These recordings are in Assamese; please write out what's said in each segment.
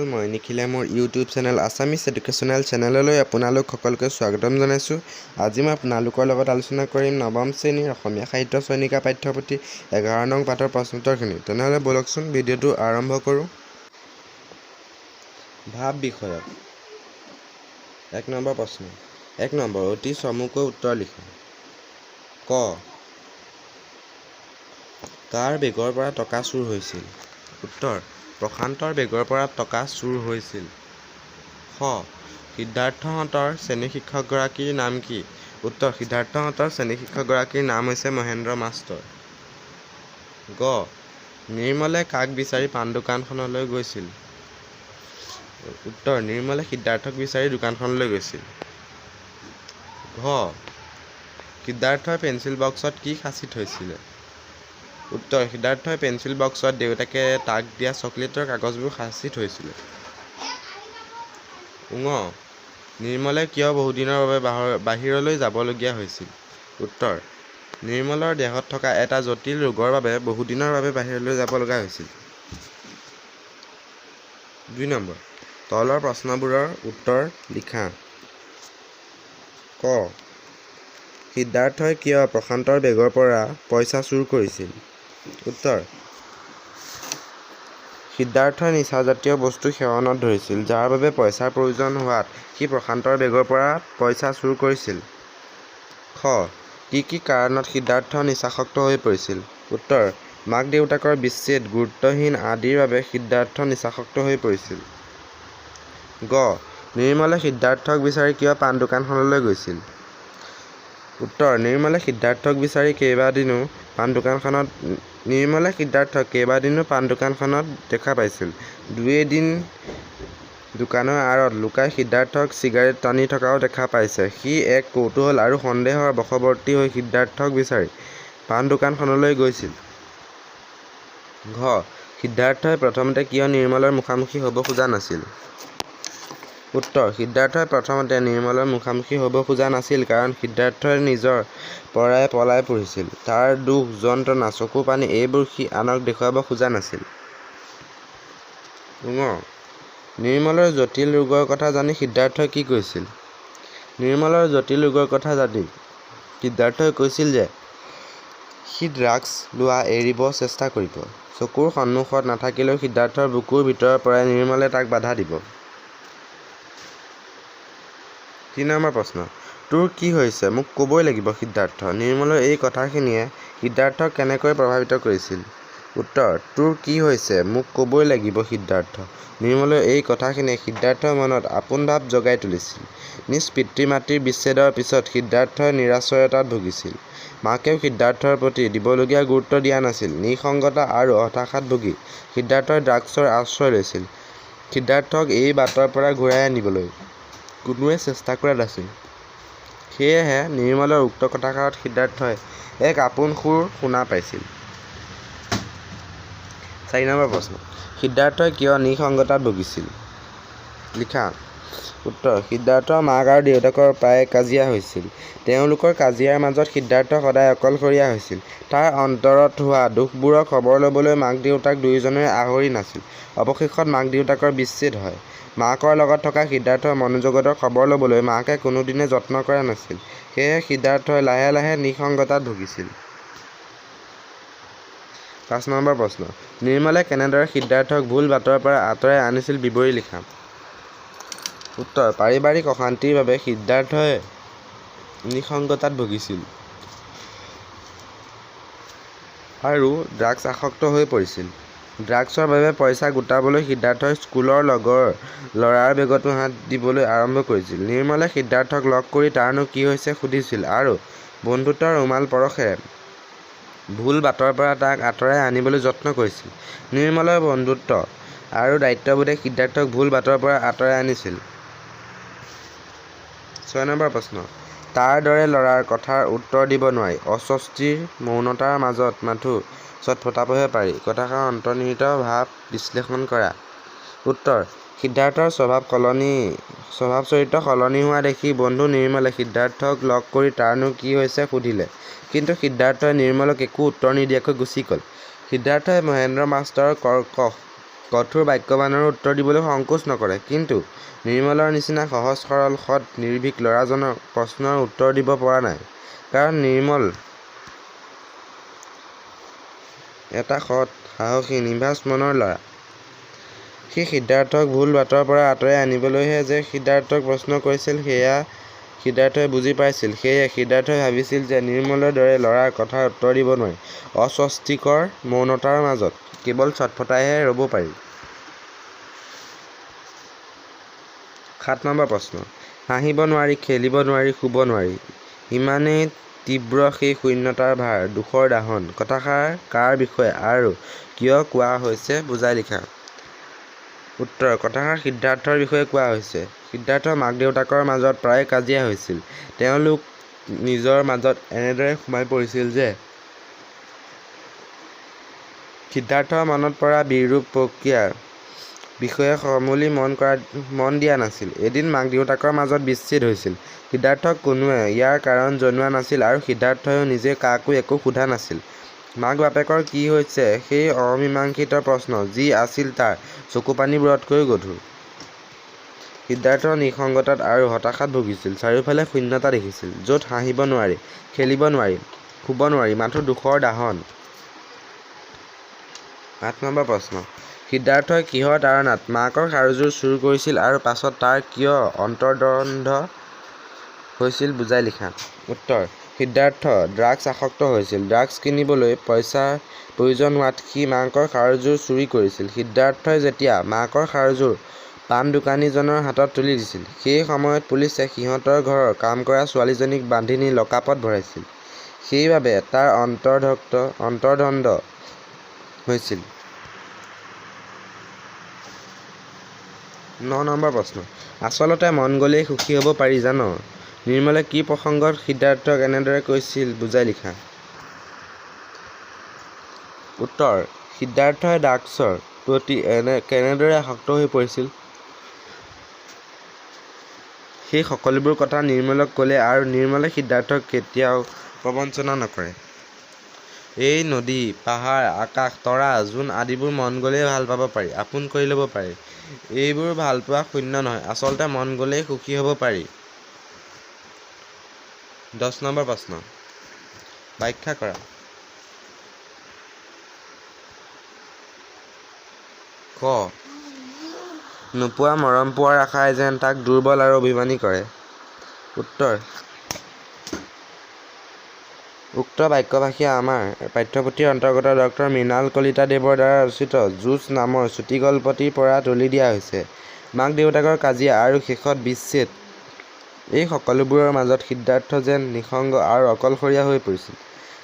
বন্ধুসকল, মই নিখিলে মোৰ ইউটিউব চেনেল আছামিজ এডুকেশ্যনেল চেনেললৈ আপোনালোক সকলোকে স্বাগতম জনাইছোঁ। আজি মই আপোনালোকৰ লগত আলোচনা কৰিম নৱম শ্ৰেণীৰ অসমীয়া সাহিত্য চয়নিকা পাঠ্যপুথি 11 নং পাঠৰ প্ৰশ্নোত্তৰখিনি। তেনেহ'লে বলকচোন ভিডিঅ'টো আৰম্ভ কৰোঁ। ভাৱ বিষয়ক 1 নম্বৰ প্ৰশ্ন। 1 নম্বৰ, অতি চমুকৈ উত্তৰ লিখা। ক, কাৰ বেগৰ পৰা টকা চুৰ হৈছিল? উত্তৰ, প্ৰশান্তৰ বেগৰ পৰা টকা চুৰ হৈছিল। খ, সিদ্ধাৰ্থহঁতৰ শ্ৰেণী শিক্ষকগৰাকীৰ নাম কি? উত্তৰ, সিদ্ধাৰ্থহঁতৰ শ্ৰেণী শিক্ষকগৰাকীৰ নাম হৈছে মহেন্দ্ৰ মাষ্টৰ। গ, নিৰ্মলে কাক বিচাৰি পাণ দোকানখনলৈ গৈছিল? উত্তৰ, নিৰ্মলে সিদ্ধাৰ্থক বিচাৰি দোকানখনলৈ গৈছিল। ঘ, সিদ্ধাৰ্থই পেঞ্চিল বক্সত কি সাঁচি থৈছিলে? উত্তৰ, সিদ্ধাৰ্থই পেঞ্চিল বক্সত দেউতাকে তাক দিয়া চকলেটৰ কাগজবোৰ সাঁচি থৈছিলে। ঙ, নিৰ্মলে কিয় বহুদিনৰ বাবে বাহিৰলৈ যাবলগীয়া হৈছিল? উত্তৰ, নিৰ্মলৰ দেহত থকা এটা জটিল ৰোগৰ বাবে বহুদিনৰ বাবে বাহিৰলৈ যাব লগা হৈছিল। 2 নম্বৰ, তলৰ প্ৰশ্নবোৰৰ উত্তৰ লিখা। ক, সিদ্ধাৰ্থই কিয় প্ৰশান্তৰ বেগৰ পৰা পইচা চুৰ কৰিছিল? উত্তৰ, সিদ্ধাৰ্থই নিচাজাতীয় বস্তু সেৱনত ধৰিছিল, যাৰ বাবে পইচাৰ প্ৰয়োজন হোৱাত সি প্ৰশান্তৰ বেগৰ পৰা পইচা চুৰ কৰিছিল। খ, কি কাৰণত সিদ্ধাৰ্থ নিচাসক্ত হৈ পৰিছিল? উত্তৰ, মাক দেউতাকৰ বিচ্ছেদ, গুৰুত্বহীন আদিৰ বাবে সিদ্ধাৰ্থ নিচাসক্ত হৈ পৰিছিল। গ, নিৰ্মলে সিদ্ধাৰ্থক বিচাৰি কিয় পাণ দোকানখনলৈ গৈছিল? উত্তৰ, নিৰ্মলে সিদ্ধাৰ্থক বিচাৰি সিদ্ধাৰ্থক কেইবাদিনো পাণ দোকানখনত দেখা পাইছিল। দুই এদিন দোকানৰ আঁৰত লুকাই সিদ্ধাৰ্থক চিগাৰেট টানি থকাও দেখা পাইছে। সি এক কৌতূহল আৰু সন্দেহৰ বশৱৰ্তী হৈ সিদ্ধাৰ্থক বিচাৰি পাণ দোকানখনলৈ গৈছিল। ঘ, সিদ্ধাৰ্থই প্ৰথমতে কিয় নিৰ্মলৰ মুখামুখি হ'ব খোজা নাছিল? উত্তৰ, সিদ্ধাৰ্থই প্ৰথমতে নিৰ্মলৰ মুখামুখি হ'ব খোজা নাছিল কাৰণ সিদ্ধাৰ্থই নিজৰ পৰাই পলাই ফুৰিছিল। তাৰ দুখ, যন্ত্ৰণা, চকু পানী এইবোৰ সি আনক দেখুৱাব খোজা নাছিল। ঙ, নিৰ্মলৰ জটিল ৰোগৰ কথা জানি সিদ্ধাৰ্থই কি কৈছিল? নিৰ্মলৰ জটিল ৰোগৰ কথা জানি সিদ্ধাৰ্থই কৈছিল যে সি ড্ৰাগছ লোৱা এৰিব চেষ্টা কৰিব। চকুৰ সন্মুখত নাথাকিলেও সিদ্ধাৰ্থৰ বুকুৰ ভিতৰৰ পৰাই নিৰ্মলে তাক বাধা দিব। 3 নম্বৰ প্ৰশ্ন। তোৰ কি হৈছে মোক ক'বই লাগিব সিদ্ধাৰ্থ। নিৰ্মলৰ এই কথাখিনিয়ে সিদ্ধাৰ্থক কেনেকৈ প্ৰভাৱিত কৰিছিল? উত্তৰ, তোৰ কি হৈছে মোক ক'বই লাগিব সিদ্ধাৰ্থ। নিৰ্মলৰ এই কথাখিনিয়ে সিদ্ধাৰ্থৰ মনত আপোন ভাৱ জগাই তুলিছিল। নিজ পিতৃ মাতৃৰ বিচ্ছেদৰ পিছত সিদ্ধাৰ্থই নিৰাশ্ৰয়তাত ভুগিছিল। মাকেও সিদ্ধাৰ্থৰ প্ৰতি দিবলগীয়া গুৰুত্ব দিয়া নাছিল। নিঃসংগতা আৰু হতাশাত ভুগি সিদ্ধাৰ্থই ড্ৰাগছৰ আশ্ৰয় লৈছিল। সিদ্ধাৰ্থক এই বাটৰ পৰা ঘূৰাই আনিবলৈ কোনোৱে চেষ্টা কৰা নাছিল। সেয়েহে নিৰ্মলৰ উক্ত কথাষাৰত সিদ্ধাৰ্থই এক আপোন সুৰ শুনা পাইছিল। 4 নম্বৰ প্ৰশ্ন। সিদ্ধাৰ্থই কিয় নিঃসংগতাত ভুগিছিল? লিখা। উত্তৰ, সিদ্ধাৰ্থৰ মাক আৰু দেউতাকৰ প্ৰায়ে কাজিয়া হৈছিল। তেওঁলোকৰ কাজিয়াৰ মাজত সিদ্ধাৰ্থ সদায় অকলশৰীয়া হৈছিল। তাৰ অন্তৰত হোৱা দুখবোৰৰ খবৰ ল'বলৈ মাক দেউতাক দুয়োজনৰে আহৰি নাছিল। অৱশেষত মাক দেউতাকৰ বিচ্ছেদ হয়। মাকৰ লগত থকা সিদ্ধাৰ্থৰ মনোজগতৰ খবৰ ল'বলৈ মাকে কোনোদিনে যত্ন কৰা নাছিল। সেয়েহে সিদ্ধাৰ্থই লাহে লাহে নিঃসংগতাত ভুগিছিল। 5 নম্বৰ প্ৰশ্ন। নিৰ্মলে কেনেদৰে সিদ্ধাৰ্থক ভুল বাটৰ পৰা আঁতৰাই আনিছিল বিৱৰি লিখা। উত্তৰ, পাৰিবাৰিক অশান্তিৰ বাবে সিদ্ধাৰ্থই নিঃসংগতাত ভুগিছিল আৰু ড্ৰাগছ আসক্ত হৈ পৰিছিল। ড্ৰাগছৰ বাবে পইচা গোটাবলৈ সিদ্ধাৰ্থই স্কুলৰ লগৰ ল'ৰাৰ বেগতো হাত দিবলৈ আৰম্ভ কৰিছিল। নিৰ্মলে সিদ্ধাৰ্থক লগ কৰি তাৰনো কি হৈছে সুধিছিল আৰু বন্ধুত্বৰ ৰুমাল পৰশেৰে ভুল বাটৰ পৰা তাক আঁতৰাই আনিবলৈ যত্ন কৰিছিল। নিৰ্মলৰ বন্ধুত্ব আৰু দায়িত্ববোধে সিদ্ধাৰ্থক ভুল বাটৰ পৰা আঁতৰাই আনিছিল। 6 নম্বৰ প্ৰশ্ন। তাৰ দৰে ল'ৰাৰ কথাৰ উত্তৰ দিব নোৱাৰি। অস্বস্তিৰ মৌনতাৰ মাজত মাথো ছটফটাবহে পাৰি। কথাষাৰৰ অন্তৰ্নিহিত ভাৱ বিশ্লেষণ কৰা। উত্তৰ, সিদ্ধাৰ্থৰ স্বভাৱ চৰিত্ৰ সলনি হোৱা দেখি বন্ধু নিৰ্মলে সিদ্ধাৰ্থক লগ কৰি তাৰনো কি হৈছে সুধিলে। কিন্তু সিদ্ধাৰ্থই নিৰ্মলক একো উত্তৰ নিদিয়াকৈ গুচি গ'ল। সিদ্ধাৰ্থই মহেন্দ্ৰ মাষ্টৰৰ কৰ্কশ কঠোৰ বাক্যবাণৰ উত্তৰ দিবলৈ সংকোচ নকৰে। কিন্তু নিৰ্মলৰ নিচিনা সহজ সৰল সৎ নিৰ্ভীক ল'ৰাজনৰ প্ৰশ্নৰ উত্তৰ দিব পৰা নাই। কাৰণ নিৰ্মল এটা সৎ সাহসী নিৰ্ভাজ মনৰ ল'ৰা। সি সিদ্ধাৰ্থক ভুল বাটৰ পৰা আঁতৰাই আনিবলৈহে যে সিদ্ধাৰ্থক প্ৰশ্ন কৰিছিল সেয়া সিদ্ধাৰ্থই বুজি পাইছিল। সেয়ে সিদ্ধাৰ্থই ভাবিছিল যে নিৰ্মলৰ দৰে ল'ৰাৰ কথাৰ উত্তৰ দিব নোৱাৰি। অস্বস্তিকৰ মৌনতাৰ মাজত কেৱল ছটফটাইহে ৰ'ব পাৰি। ৭ নম্বৰ প্ৰশ্ন। হাঁহিব নোৱাৰি, খেলিব নোৱাৰি, শুব নোৱাৰি। ইমানেই তীব্ৰ সেই শূন্যতাৰ ভাৰ, দুখৰ দাহন। কথাষাৰ কাৰ বিষয়ে আৰু কিয় কোৱা হৈছে বুজাই লিখা। উত্তৰ: কথাষাৰ সিদ্ধাৰ্থৰ বিষয়ে কোৱা হৈছে। সিদ্ধাৰ্থৰ মাক দেউতাকৰ মাজত প্ৰায়ে কাজিয়া হৈছিল। তেওঁলোক নিজৰ মাজত এনেদৰে সোমাই পৰিছিল যে সিদ্ধাৰ্থৰ মনত পৰা বিৰূপ প্ৰক্ৰিয়াৰ বিষয়ে সমূলি মন দিয়া নাছিল। এদিন মাক দেউতাকৰ মাজত বিচ্ছেদ হৈছিল। সিদ্ধাৰ্থক কোনোৱে ইয়াৰ কাৰণ জনোৱা নাছিল আৰু সিদ্ধাৰ্থইও নিজে কাকো একো সোধা নাছিল। মাক বাপেকৰ কি হৈছে সেই অমীমাংসিত প্ৰশ্ন যি আছিল তাৰ চকুপানীবোৰতকৈও গধুৰ। সিদ্ধাৰ্থ নিঃসংগতাত আৰু হতাশাত ভুগিছিল। চাৰিওফালে শূন্যতা দেখিছিল, য'ত হাঁহিব নোৱাৰি, খেলিব নোৱাৰি, শুব নোৱাৰি, মাথো দুখৰ দাহন। ৮ নম্বৰ প্ৰশ্ন। সিদ্ধাৰ্থই কিহৰ তাড়নাত মাকৰ খাৰুযোৰ চুৰ কৰিছিল আৰু পাছত তাৰ কিয় অন্তৰ্দ্বন্দ্ব হৈছিল বুজাই লিখা। উত্তৰ: সিদ্ধাৰ্থ ড্ৰাগছ আসক্ত হৈছিল। ড্ৰাগছ কিনিবলৈ পইচাৰ প্ৰয়োজন হোৱাত সি মাকৰ খাৰুযোৰ চুৰি কৰিছিল। সিদ্ধাৰ্থই যেতিয়া মাকৰ খাৰুযোৰ পাণ দোকানীজনৰ হাতত তুলি দিছিল, সেই সময়ত পুলিচে সিহঁতৰ ঘৰৰ কাম কৰা ছোৱালীজনীক বান্ধি নি লকআপত ভৰাইছিল। সেইবাবে তাৰ অন্তৰ্দ্বন্দ্ব হৈছিল। ৯ নম্বৰ প্ৰশ্ন। আচলতে মন গ'লেই সুখী হ'ব পাৰি জান? নিৰ্মলে কি প্ৰসংগত সিদ্ধাৰ্থক এনেদৰে কৈছিল বুজাই লিখা। উত্তৰ: সিদ্ধাৰ্থই ড্ৰাগছৰ প্ৰতি কেনেদৰে আসক্ত হৈ পৰিছিল সেই সকলোবোৰ কথা নিৰ্মলক ক'লে আৰু নিৰ্মলে সিদ্ধাৰ্থক কেতিয়াও প্ৰবঞ্চনা নকৰে। এই নদী, পাহাৰ, আকাশ, তৰা, জোন আদিবোৰ মন গ'লেই ভাল পাব পাৰি, আপোন কৰি ল'ব পাৰি। এইবোৰ ভালপোৱা শূন্য নহয়, আচলতে মন গ'লেই সুখী হ'ব পাৰি। ১০ নম্বৰ প্ৰশ্ন। ব্যাখ্যা কৰা। ক. নোপোৱা মৰম পোৱাৰ আশাই যেন তাক দুৰ্বল আৰু অভিমানী কৰে। উত্তৰ: উক্ত বাক্যভাষিয়ে আমাৰ পাঠ্যপুথিৰ অন্তৰ্গত ড মৃণাল কলিতা দেৱৰ দ্বাৰা ৰচিত যুঁজ নামৰ চুটিগল্পটিৰ পৰা তুলি দিয়া হৈছে। মাক দেউতাকৰ কাজিয়া আৰু শেষত বিচ্ছেদ, এই সকলোবোৰৰ মাজত সিদ্ধাৰ্থ যেন নিঃসংগ আৰু অকলশৰীয়া হৈ পৰিছিল।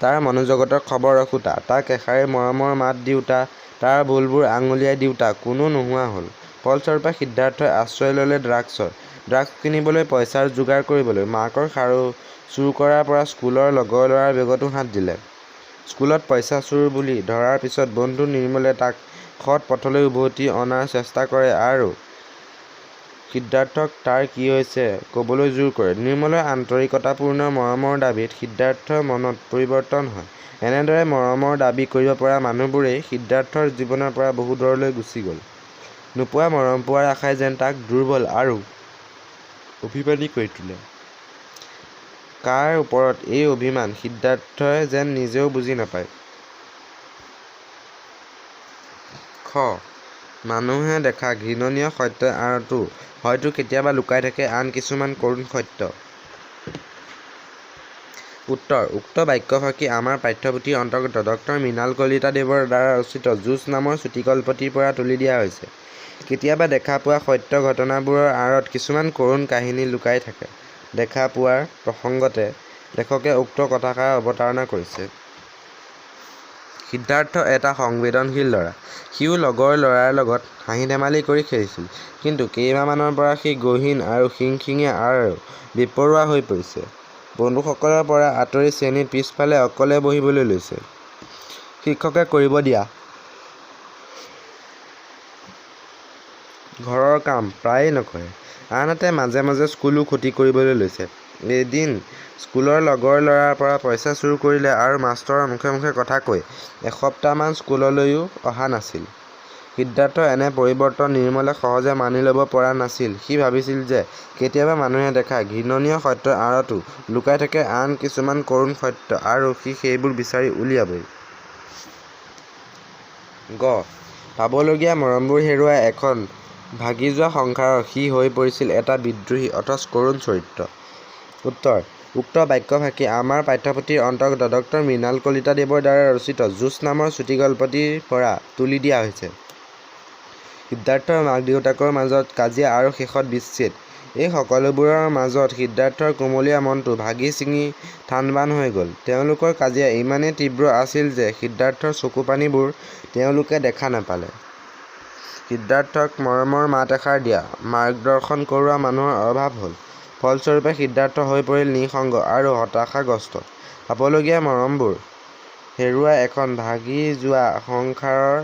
তাৰ মনোজগতৰ খবৰ ৰখোঁতা, তাক এষাৰি মৰমৰ মাত দিওঁতা, তাৰ ভুলবোৰ আঙুলিয়াই দিওঁতা কোনো নোহোৱা হ'ল। ফলস্বৰূপে সিদ্ধাৰ্থই আশ্ৰয় ল'লে ড্ৰাগছৰ। ড্ৰাগছ কিনিবলৈ পইচাৰ যোগাৰ কৰিবলৈ মাকৰ খাৰু চুৰ কৰাৰ পৰা স্কুলৰ লগৰ ল'ৰাৰ বেগতো হাত দিলে। স্কুলত পইচা চোৰ বুলি ধৰাৰ পিছত বন্ধু নিৰ্মলে তাক সৎ পথলৈ উভতি অনাৰ চেষ্টা কৰে আৰু সিদ্ধাৰ্থক তাৰ কি হৈছে ক'বলৈ জোৰ কৰে। নিৰ্মলৰ আন্তৰিকতাপূৰ্ণ মৰমৰ দাবীত সিদ্ধাৰ্থৰ মনত পৰিৱৰ্তন হয়। এনেদৰে মৰমৰ দাবী কৰিব পৰা মানুহবোৰেই সিদ্ধাৰ্থৰ জীৱনৰ পৰা বহু দূৰলৈ গুচি গ'ল। নোপোৱা মৰম পোৱাৰ আশাই যেন তাক দুৰ্বল আৰু অভিমানী কৰি তোলে। কাৰ ওপৰত এই অভিমান সিদ্ধাৰ্থই যেন নিজেও বুজি নাপায়। খ. মানুহে দেখা ঘৃণনীয় সত্যৰ আঁৰতো হয়তো কেতিয়াবা লুকাই থাকে আন কিছুমান কৰুণ সত্য। উত্তৰ: উক্ত বাক্যভাষি আমাৰ পাঠ্যপুথিৰ অন্তৰ্গত ড মৃণাল কলিতা দেৱৰ দ্বাৰা ৰচিত যুঁজ নামৰ চুটিগল্পটিৰ পৰা তুলি দিয়া হৈছে। কেতিয়াবা দেখা পোৱা সত্য ঘটনাবোৰৰ আঁৰত কিছুমান কৰুণ কাহিনী লুকাই থাকে। দেখা পোৱাৰ প্ৰসংগতে লেখকে উক্ত কথাষাৰ অৱতাৰণা কৰিছে। সিদ্ধাৰ্থ এটা সংবেদনশীল ল'ৰা। সিও লগৰ ল'ৰাৰ লগত হাঁহি ধেমালি কৰি খেলিছিল। কিন্তু কেইমাহমানৰ পৰা সি গহীন আৰু খিংখিঙীয়া আৰু বেপৰোৱা হৈ পৰিছে। বন্ধুসকলৰ পৰা আঁতৰি শ্ৰেণীৰ পিছফালে অকলে বহিবলৈ লৈছে। শিক্ষকে কৰিব দিয়া ঘৰৰ কাম প্ৰায়ে নকৰে। আনহাতে মাজে মাজে স্কুলো খতি কৰিবলৈ লৈছে। এদিন স্কুলৰ লগৰ ল'ৰাৰ পৰা পইচা চুৰ কৰিলে আৰু মাষ্টৰৰ মুখে মুখে কথা কৈ এসপ্তাহমান স্কুললৈও অহা নাছিল। সিদ্ধাৰ্থৰ এনে পৰিৱৰ্তন নিৰ্মলে সহজে মানি ল'ব পৰা নাছিল। সি ভাবিছিল যে কেতিয়াবা মানুহে দেখা ঘৃণনীয় সত্যৰ আঁৰতো লুকাই থাকে আন কিছুমান কৰুণ সত্য আৰু সি সেইবোৰ বিচাৰি উলিয়াবই। গ. পাবলগীয়া মৰমবোৰ হেৰুৱাই এখন ভাগি যোৱা সংসাৰৰ সি হৈ পৰিছিল এটা বিদ্ৰোহী অথচ কৰুণ চৰিত্ৰ। উত্তৰ: উক্ত বাক্যফাঁকি আমাৰ পাঠ্যপুথিৰ অন্তৰ্গত ড মৃণাল কলিতাদেৱৰ দ্বাৰা ৰচিত যুঁজ নামৰ চুটিগল্পটিৰ পৰা তুলি দিয়া হৈছে। সিদ্ধাৰ্থৰ মাক-দেউতাকৰ মাজত কাজিয়া আৰু শেষত বিচ্ছেদ, এই সকলোবোৰৰ মাজত সিদ্ধাৰ্থৰ কুমলীয়া মনটো ভাগি-ছিঙি থান-বান হৈ গ'ল। তেওঁলোকৰ কাজিয়া ইমানেই তীব্ৰ আছিল যে সিদ্ধাৰ্থৰ চকুপানীবোৰ তেওঁলোকে দেখা নাপালে। সিদ্ধাৰ্থক মৰমৰ মাত এষাৰ দিয়া, মাৰ্গদৰ্শন কৰোৱা মানুহৰ অভাৱ হ'ল। ফলস্বৰূপে সিদ্ধাৰ্থ হৈ পৰিল নিঃসংগ আৰু হতাশাগ্ৰস্ত। পাবলগীয়া মৰমবোৰ হেৰুৱাই এখন ভাগি যোৱা সংসাৰৰ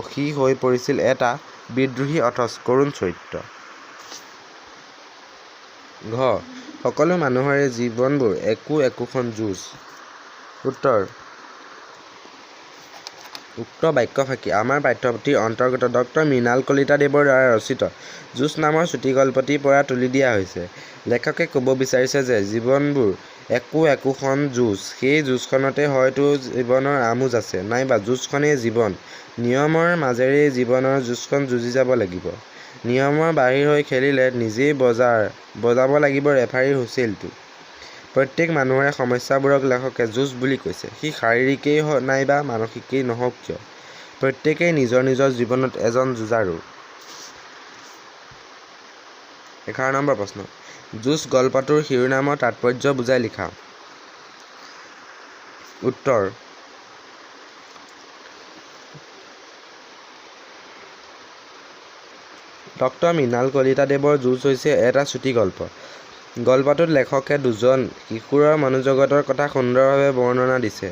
সি হৈ পৰিছিল এটা বিদ্ৰোহী অথচ কৰুণ চৰিত্ৰ। ঘ. সকলো মানুহৰে জীৱনবোৰ একোখন যুঁজ। উত্তৰ: উক্ত বাক্যফাঁকি আমাৰ পাঠ্যপুথিৰ অন্তৰ্গত ড মৃণাল কলিতাদেৱৰ দ্বাৰা ৰচিত যুঁজ নামৰ চুটিগল্পটিৰ পৰা তুলি দিয়া হৈছে। লেখকে ক'ব বিচাৰিছে যে জীৱনবোৰ একোখন যুঁজ, সেই যুঁজখনতে হয়তো জীৱনৰ আমোজ আছে, নাইবা যুঁজখনেই জীৱন। নিয়মৰ মাজেৰেই জীৱনৰ যুঁজখন যুঁজি যাব লাগিব। নিয়মৰ বাহিৰ হৈ খেলিলে নিজেই বজাব লাগিব ৰেফাৰীৰ হুইছেলটো। প্ৰত্যেক মানুহৰে সমস্যাবোৰক লেখকে যুঁজ বুলি কৈছে। সি শাৰীৰিকেই নাইবা মানসিকেই নহওক কিয়, প্ৰত্যেকেই নিজৰ নিজৰ জীৱনত এজন যুঁজাৰু। 11 নম্বৰ প্ৰশ্ন। যুঁজ গল্পটোৰ শিৰোনামৰ তাৎপৰ্য বুজাই লিখা। উত্তৰ: ড মৃণাল কলিতাদেৱৰ যুঁজ হৈছে এটা চুটিগল্প। গল্পটোত লেখকে দুজন কিশোৰৰ মনোজগতৰ কথা সুন্দৰভাৱে বৰ্ণনা দিছে।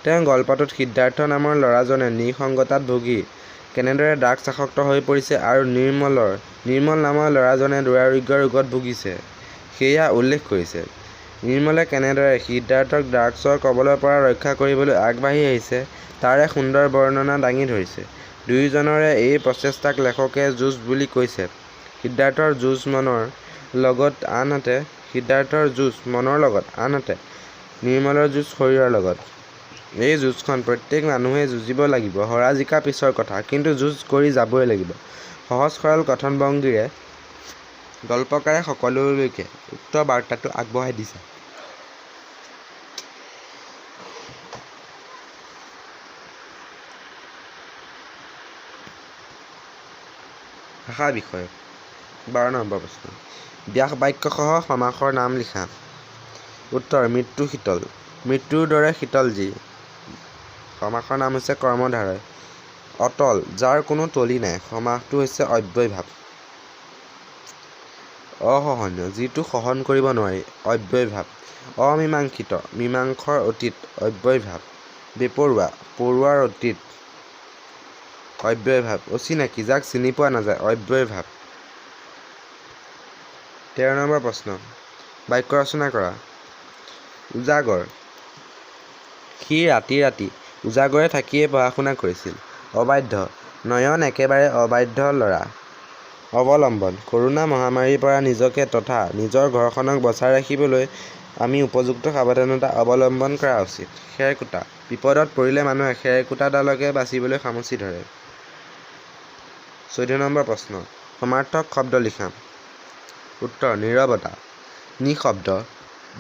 তেওঁ গল্পটোত সিদ্ধাৰ্থ নামৰ ল'ৰাজনে নিঃসংগতাত ভুগি কেনেদৰে ড্ৰাগছ আসক্ত হৈ পৰিছে আৰু নিৰ্মল নামৰ ল'ৰাজনে দুৰাৰোগ্য ৰোগত ভুগিছে সেয়া উল্লেখ কৰিছে। নিৰ্মলে কেনেদৰে সিদ্ধাৰ্থক ড্ৰাগছৰ কবলৰ পৰা ৰক্ষা কৰিবলৈ আগবাঢ়ি আহিছে তাৰ এক সুন্দৰ বৰ্ণনা দাঙি ধৰিছে। দুয়োজনৰে এই প্ৰচেষ্টাক লেখকে যুঁজ বুলি কৈছে। সিদ্ধাৰ্থৰ যুঁজ মনৰ লগত আনহাতে নিৰ্মলৰ যুঁজ শৰীৰৰ লগত। এই যুঁজখন প্ৰত্যেক মানুহেই যুঁজিব লাগিব, হৰা-জিকা পিছৰ কথা, কিন্তু যুঁজ কৰি যাবই লাগিব। সহজ সৰল কথনভংগীৰে গল্পকাৰে সকলোলৈকে উক্ত বাৰ্তাটো আগবঢ়াই দিছে। ভাষা বিষয়ক 12 নম্বৰ প্ৰশ্ন। ব্যাস বাক্যসহ সমাসৰ নাম লিখা। উত্তৰ: মৃত্যু শীতল, মৃত্যুৰ দৰে শীতল যি। সমাসৰ নাম হৈছে কৰ্মধাৰয়। অটল, যাৰ কোনো তলি নাই। সমাসটো হৈছে অব্যয়ভাৱ। অসহনীয়, যিটো সহন কৰিব নোৱাৰি। অব্যয়ভাৱ। অমীমাংসিত, মীমাংসৰ অতীত। অব্যয়ভাৱ। বেপৰোৱা, পৰোৱাৰ অতীত। অব্যয়ভাৱ। অচিনাকি, যাক চিনি পোৱা নাযায়। অব্যয়ভাৱ। 13 নম্বৰ প্ৰশ্ন। বাক্য ৰচনা কৰা। উজাগৰ, সি ৰাতি ৰাতি উজাগৰে থাকিয়েই পঢ়া-শুনা কৰিছিল। অবাধ্য, নয়ন একেবাৰে অবাধ্য ল'ৰা। অৱলম্বন, কৰোনা মহামাৰীৰ পৰা নিজকে তথা নিজৰ ঘৰখনক বচাই ৰাখিবলৈ আমি উপযুক্ত সাৱধানতা অৱলম্বন কৰা উচিত। খেৰকুটা, বিপদত পৰিলে মানুহে খেৰকুটাডালকে বাচিবলৈ খামুচি ধৰে। 14 নম্বৰ প্ৰশ্ন। সমাৰ্থক শব্দ লিখা। উত্তৰ: নীৰৱতা, নিঃশব্দ,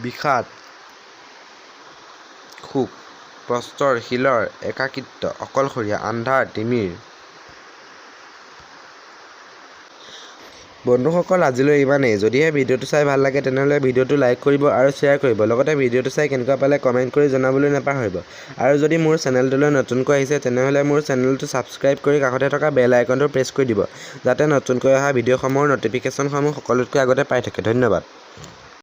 বিষাদ, শোক, প্ৰস্তৰ শিলৰ, একাকিত্ব, অকলশৰীয়া, আন্ধাৰ, তিমিৰ। বন্ধুসকল, আজিলৈ ইমানেই। যদিহে ভিডিঅ'টো চাই ভাল লাগে তেনেহ'লে ভিডিঅ'টো লাইক কৰিব আৰু শ্বেয়াৰ কৰিব। লগতে ভিডিঅ'টো চাই কেনেকুৱা পালে কমেণ্ট কৰি জনাবলৈ নাপাহৰিব। আৰু যদি মোৰ চেনেলটোলৈ নতুনকৈ আহিছে তেনেহ'লে মোৰ চেনেলটো ছাবস্ক্ৰাইব কৰি কাষতে থকা বেল আইকনটো প্ৰেছ কৰি দিব, যাতে নতুনকৈ অহা ভিডিঅ'সমূহৰ ন'টিফিকেশ্যনসমূহ সকলোতকৈ আগতে পাই থাকে। ধন্যবাদ।